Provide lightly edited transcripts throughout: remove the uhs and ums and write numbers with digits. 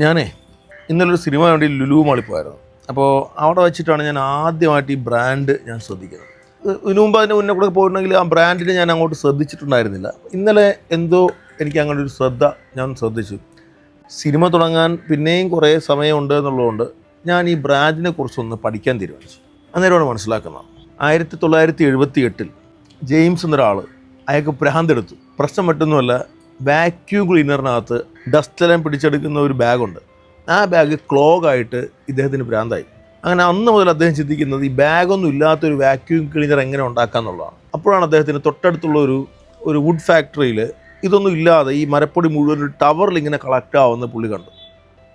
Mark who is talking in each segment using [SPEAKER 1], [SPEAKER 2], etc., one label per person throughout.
[SPEAKER 1] ഞാനേ ഇന്നലൊരു സിനിമ വേണ്ടി ലുലു മാളിൽ പോയായിരുന്നു. അപ്പോൾ അവിടെ വെച്ചിട്ടാണ് ഞാൻ ആദ്യമായിട്ട് ഈ ബ്രാൻഡ് ഞാൻ ശ്രദ്ധിക്കുന്നത്. ഇതിനു മുമ്പ് അതിന് മുന്നേ കൂടെ പോയിട്ടുണ്ടെങ്കിൽ ആ ബ്രാൻഡിനെ ഞാൻ അങ്ങോട്ട് ശ്രദ്ധിച്ചിട്ടുണ്ടായിരുന്നില്ല. ഇന്നലെ എന്തോ എനിക്ക് അങ്ങനെ ഒരു ശ്രദ്ധ ഞാൻ ശ്രദ്ധിച്ചു. സിനിമ തുടങ്ങാൻ പിന്നെയും കുറേ സമയമുണ്ട് എന്നുള്ളതുകൊണ്ട് ഞാൻ ഈ ബ്രാൻഡിനെ കുറിച്ചൊന്ന് പഠിക്കാൻ തീരുമാനിച്ചു. അന്നേരമാണ് മനസ്സിലാക്കുന്നത് 1978 ജെയിംസ് എന്നൊരാൾ അയാൾക്ക് ഭ്രാന്തെടുത്തു. പ്രശ്നം മറ്റൊന്നുമല്ല, വാക്യൂം ക്ലീനറിനകത്ത് ഡസ്റ്റെല്ലാം പിടിച്ചെടുക്കുന്ന ഒരു ബാഗുണ്ട്. ആ ബാഗ് ക്ലോഗായിട്ട് ഇദ്ദേഹത്തിന് ഭ്രാന്തായി. അങ്ങനെ അന്ന് മുതൽ അദ്ദേഹം ചിന്തിക്കുന്നത് ഈ ബാഗൊന്നും ഇല്ലാത്തൊരു വാക്യൂം ക്ലീനർ എങ്ങനെ ഉണ്ടാക്കാമെന്നുള്ളതാണ്. അപ്പോഴാണ് അദ്ദേഹത്തിന് തൊട്ടടുത്തുള്ള ഒരു വുഡ് ഫാക്ടറിയിൽ ഇതൊന്നും ഇല്ലാതെ ഈ മരപ്പൊടി മുഴുവൻ ഒരു ടവറിൽ ഇങ്ങനെ കളക്ട് ആവുന്ന പുള്ളി കണ്ടു.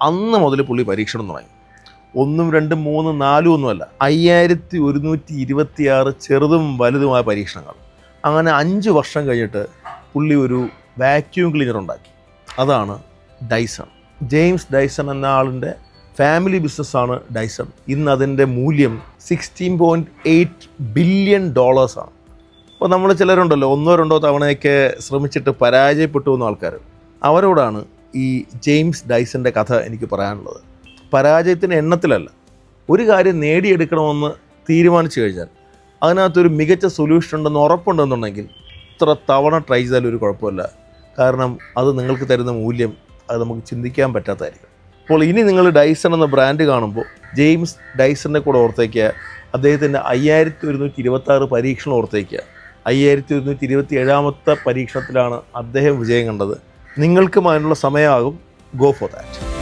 [SPEAKER 1] അന്ന് മുതൽ പുള്ളി പരീക്ഷണം തുടങ്ങി. 1, 2, 3, 4 ഒന്നുമല്ല, 5126 ചെറുതും വലുതുമായ പരീക്ഷണങ്ങൾ. അങ്ങനെ 5 വർഷം കഴിഞ്ഞിട്ട് പുള്ളി ഒരു വാക്യൂം ക്ലീനർ ഉണ്ടാക്കി. അതാണ് ഡൈസൺ. ജെയിംസ് ഡൈസൺ എന്ന ആളിൻ്റെ ഫാമിലി ബിസിനസ്സാണ് ഡൈസൺ. ഇന്ന് അതിൻ്റെ മൂല്യം $16.8 ബില്യൺ ആണ്. അപ്പോൾ നമ്മൾ ചിലരുണ്ടല്ലോ 1-2 തവണയൊക്കെ ശ്രമിച്ചിട്ട് പരാജയപ്പെട്ടു പോകുന്ന ആൾക്കാർ, അവരോടാണ് ഈ ജെയിംസ് ഡൈസൻ്റെ കഥ എനിക്ക് പറയാനുള്ളത്. പരാജയത്തിൻ്റെ എണ്ണത്തിലല്ല, ഒരു കാര്യം നേടിയെടുക്കണമെന്ന് തീരുമാനിച്ചു കഴിഞ്ഞാൽ അതിനകത്തൊരു മികച്ച സൊല്യൂഷൻ ഉണ്ടെന്ന് ഉറപ്പുണ്ടെന്നുണ്ടെങ്കിൽ ഇത്ര തവണ ട്രൈ ചെയ്താലും ഒരു കുഴപ്പമില്ല. കാരണം അത് നിങ്ങൾക്ക് തരുന്ന മൂല്യം അത് നമുക്ക് ചിന്തിക്കാൻ പറ്റാത്തതായിരിക്കും. അപ്പോൾ ഇനി നിങ്ങൾ ഡൈസൺ എന്ന ബ്രാൻഡ് കാണുമ്പോൾ ജെയിംസ് ഡൈസണിനെ കൂടെ ഓർത്തേക്കുക. അദ്ദേഹത്തിൻ്റെ 5126 പരീക്ഷണം ഓർത്തേക്കുക. 5127ാമത്തെ പരീക്ഷണത്തിലാണ് അദ്ദേഹം വിജയം കണ്ടത്. നിങ്ങൾക്കും അതിനുള്ള സമയമാകും. Go for that.